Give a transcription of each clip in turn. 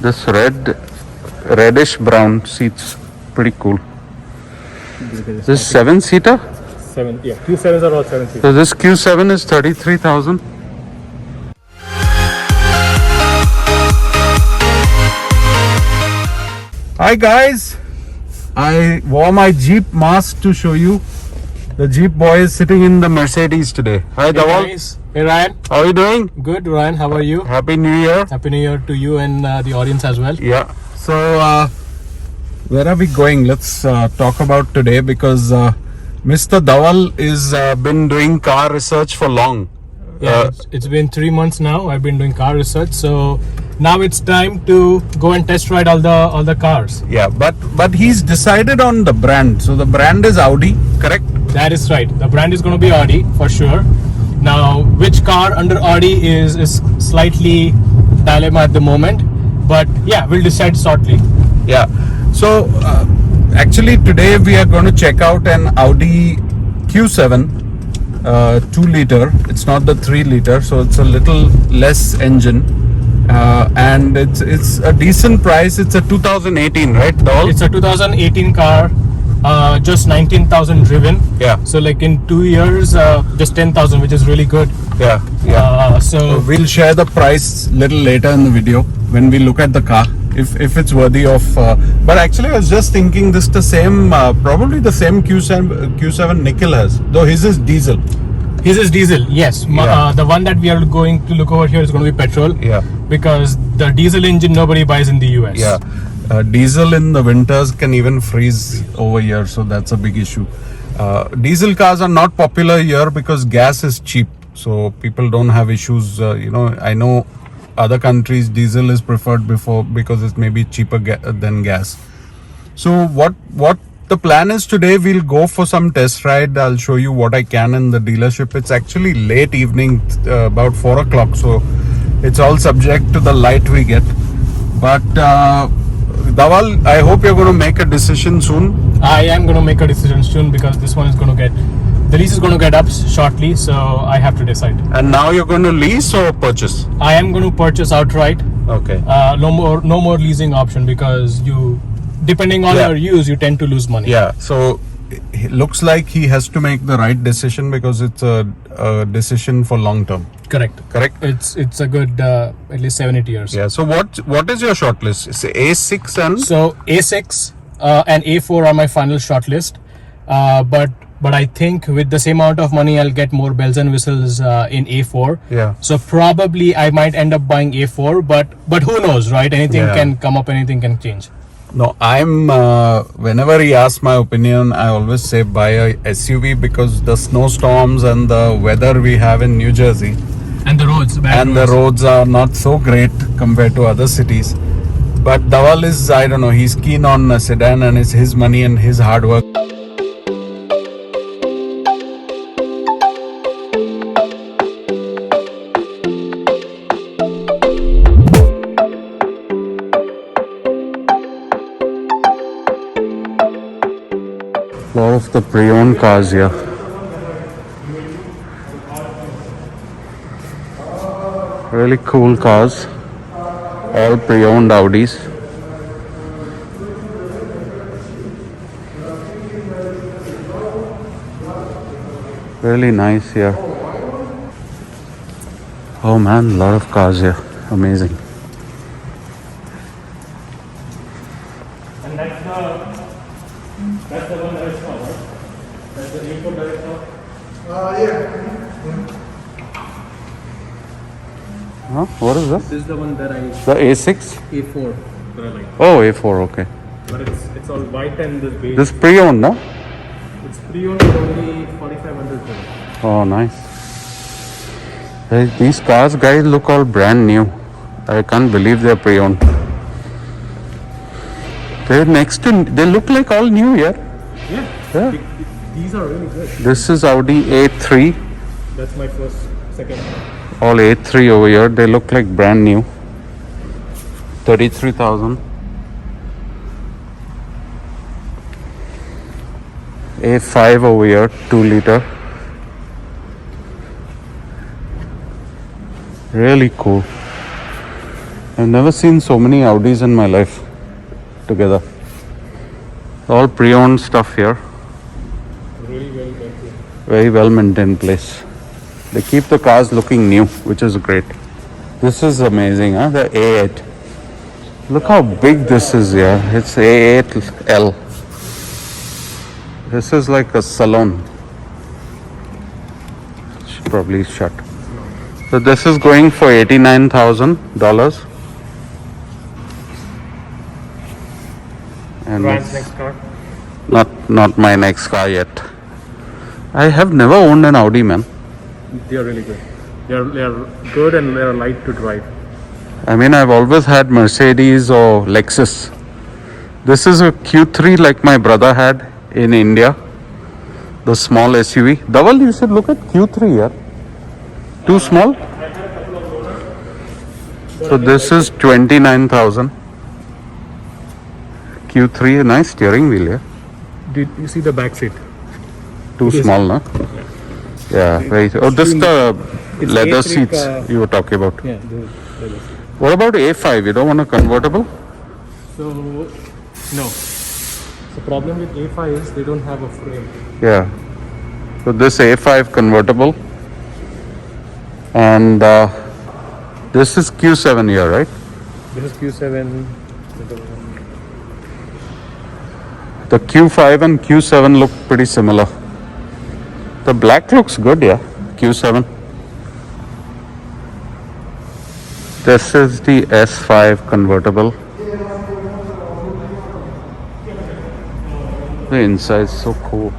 This reddish brown seats pretty cool. This 7-seater. Seven, yeah. Q7s are all 7 seats. So this Q7 is 33,000. Hi guys, I wore my Jeep mask to show you. The Jeep boy is sitting in the Mercedes today. Hi Dawal. Hey Ryan. How are you doing? Good Ryan, how are you? Happy New Year. Happy New Year to you and the audience as well. Yeah. So where are we going? Let's talk about today because Mr. Dawal is been doing car research for long. Yeah, it's been 3 months now. I've been doing car research, so now it's time to go and test ride all the cars. Yeah, but he's decided on the brand. So the brand is Audi, correct? That is right. The brand is going to be Audi for sure. Now, which car under Audi is slightly dilemma at the moment, but yeah, we'll decide shortly. Yeah. So actually today we are going to check out an Audi Q7 2-liter. It's not the 3-liter, so it's a little less engine, and it's a decent price. It's a 2018, right, Dawal? It's a 2018 car, just 19,000 driven. Yeah. So like in 2 years, just 10,000, which is really good. Yeah. So We'll share the price little later in the video when we look at the car, if it's worthy of. But actually, I was just thinking this the same, probably the same Q7 Nikhil has, though his is diesel. his is diesel, yes. Yeah. The one that we are going to look over here is going to be petrol. Yeah. Because the diesel engine nobody buys in the US. Yeah. Diesel in the winters can even freeze over here, so that's a big issue. Diesel cars are not popular here because gas is cheap, so people don't have issues. I know other countries diesel is preferred because it may be cheaper than gas. So what the plan is today, we'll go for some test ride. I'll show you what I can in the dealership. It's actually late evening, about 4 o'clock, so it's all subject to the light we get. But Dawal, I hope you're going to make a decision soon. I am going to make a decision soon because this one is going to get, the lease is going to get up shortly, so I have to decide. And now you're going to lease or purchase? I am going to purchase outright. Okay. No more leasing option because depending on your use, you tend to lose money. Yeah. So it looks like he has to make the right decision because it's a decision for long term. Correct. It's a good at least 7-8 years. Yeah. So what is your shortlist? It's A6 and So A6 and A4 are my final shortlist. But I think with the same amount of money, I'll get more bells and whistles in A4. Yeah. So probably I might end up buying A4, but who knows, right? Anything can come up, anything can change. No, I'm whenever he asks my opinion, I always say buy a SUV because the snowstorms and the weather we have in New Jersey And the roads, the roads are not so great compared to other cities. But Dawal is, I don't know, he's keen on a sedan and it's his money and his hard work. Lot of the pre-owned cars here. Really cool cars. All pre-owned Audis. Really nice here. Oh man, lot of cars here. Amazing. And that's the one that I saw, right? That's the A4 that I saw. Huh? What is this? This is the one that I The A6? A4 that I like. Oh, A4, okay. But it's all white and this beige. This pre-owned, no? It's pre-owned for only 4,500. Oh, nice. Hey, these cars, guys, look all brand new. I can't believe they're pre-owned. They look like all new here. Yeah. These are really good. This is Audi A3. That's my second. All A3 over here. They look like brand new. 33,000. A5 over here, 2-liter. Really cool. I've never seen so many Audis in my life together. All pre-owned stuff here. Really well maintained. Very well maintained place. They keep the cars looking new, which is great. This is amazing, huh? The A8. Look how big this is here. It's A8L. This is like a salon. Should probably shut. So this is going for $89,000. And Ryan's next car. not my next car yet. I have never owned an Audi, man. They are really good. They are good and they are light to drive. I mean, I've always had Mercedes or Lexus. This is a Q3 like my brother had in India. The small SUV. Dhaval, you should look at Q3 here. Too small? So this is 29,000. Q3, nice steering wheel, yeah. Did you see the back seat? Too small, no? Yeah, very. Oh, this the leather seats you were talking about. Yeah. What about A5? You don't want a convertible? So, no. The problem with A5 is they don't have a frame. Yeah. So this A5 convertible, and this is Q7 here, right? This is Q7. The Q5 and Q7 look pretty similar. The black looks good, yeah. Q7. This is the S5 convertible. The inside is so cool.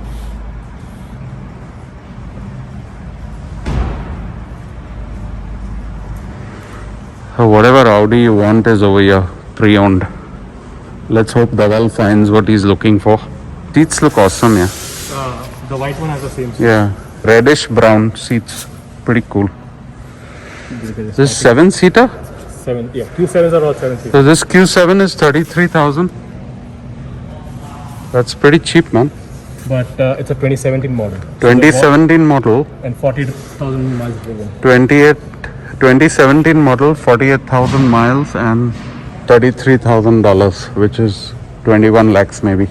So whatever Audi you want is over here, pre-owned. Let's hope Dhaval finds what he's looking for. Seats look awesome, yeah. The white one has the same seat. Yeah, reddish brown seats, pretty cool. This This 7-seater? 7. Yeah, Q7s are all 7 seats. So this Q7 is 33,000. That's pretty cheap, man. But it's a 2017 model. 2017 model, And 40,000 miles driven. 2017 model, 48,000 miles and $33,000, which is 21 lakhs maybe.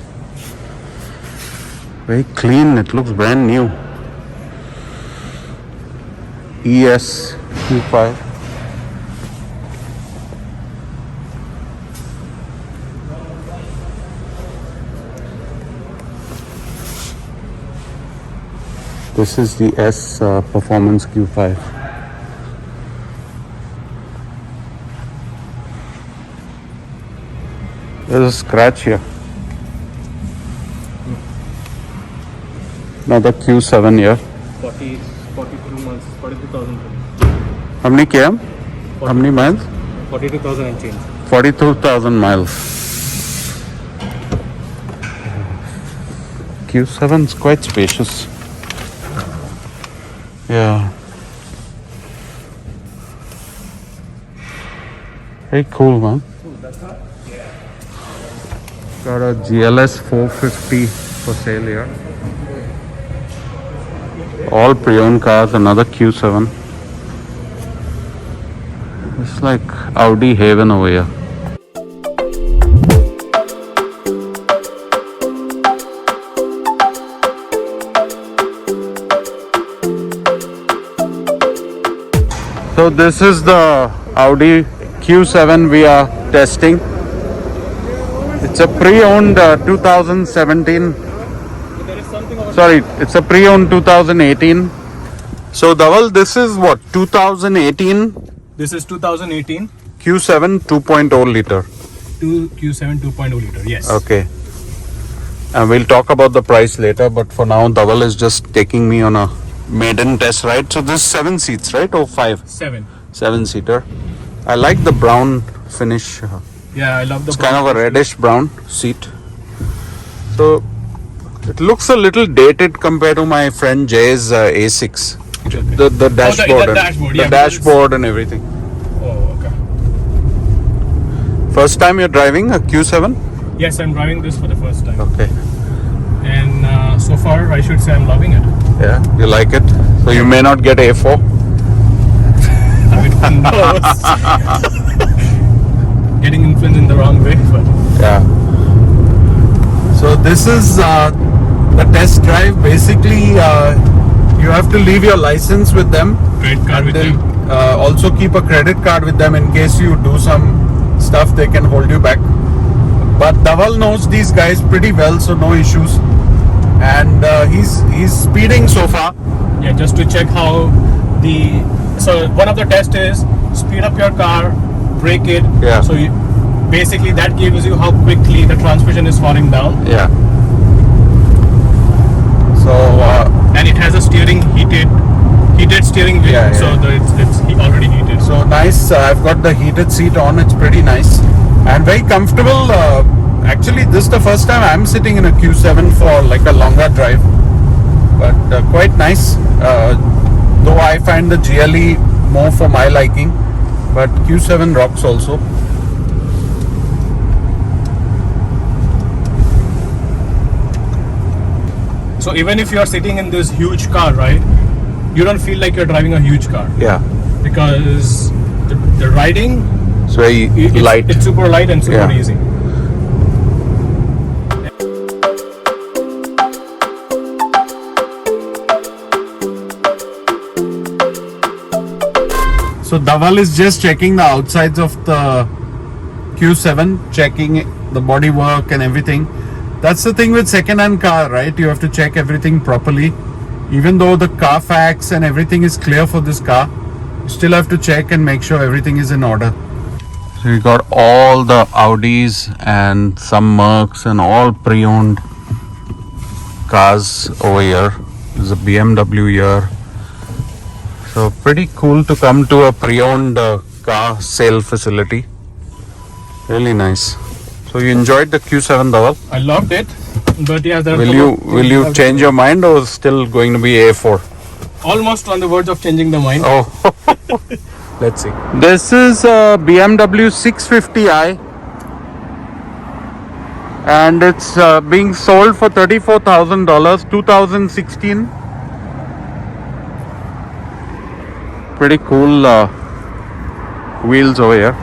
Very clean, it looks brand new. ES Q5. This is the S Performance Q5. There's a scratch here. Another Q7 here. 42 months, 42,000. How many km? How many miles? 42,000 and change. 42,000 miles. Q7 is quite spacious. Yeah. Very cool, man. Got a GLS 450 for sale here. All pre-owned cars, another Q7. It's like Audi Haven over here. So this is the Audi Q7 we are testing. It's a pre-owned 2017. Sorry, it's a pre-owned 2018. So Dhaval, this is what, 2018 This is 2018 Q7 2.0 liter. Q7 2.0 liter. Yes. Okay. And we'll talk about the price later, but for now Dhaval is just taking me on a maiden test ride. So this is 7 seats, right? Or 5? 7. 7-seater. I like the brown finish. Yeah, I love the. It's kind of a reddish brown seat. So it looks a little dated compared to my friend Jay's A6. The dashboard, dashboard and everything. Oh, okay. First time you're driving a Q7? Yes, I'm driving this for the first time, Okay. and so far I should say I'm loving it. Yeah, you like it. So you may not get A4. I'm a bit nervous. getting influenced in the wrong way. But Yeah. So this is the test drive. Basically, you have to leave your license with them. credit card with Then them. also keep a credit card with them in case you do some stuff, they can hold you back. But Dhaval knows these guys pretty well, so no issues. And he's speeding so far. Yeah, just to check how so one of the tests is speed up your car, brake it. Yeah. So basically that gives you how quickly the transmission is falling down, Yeah. So and it has a heated steering wheel. Yeah, So yeah. it's already heated. so nice. I've got the heated seat on. It's pretty nice and very comfortable. Actually, this is the first time I'm sitting in a Q7 for like a longer drive, but quite nice. Though I find the GLE more for my liking, but Q7 rocks also. So even if you are sitting in this huge car, right, you don't feel like you're driving a huge car Yeah, because the riding it's very it's super light and super Yeah. easy. So Dhaval is just checking the outsides of the Q7, checking the bodywork and everything. That's the thing with second-hand car, right? You have to check everything properly. Even though the Carfax and everything is clear for this car, you still have to check and make sure everything is in order. So you got all the Audis and some Mercs and all pre-owned cars over here. There's a BMW here. So pretty cool to come to a pre-owned car sale facility. Really nice. So you enjoyed the Q7, Dhaval? I loved it, but yeah, there are Will you change your mind or still going to be A4? almost on the verge of changing the mind. Oh, let's see. This is a BMW 650i and it's being sold for $34,000, 2016. Pretty cool wheels over here.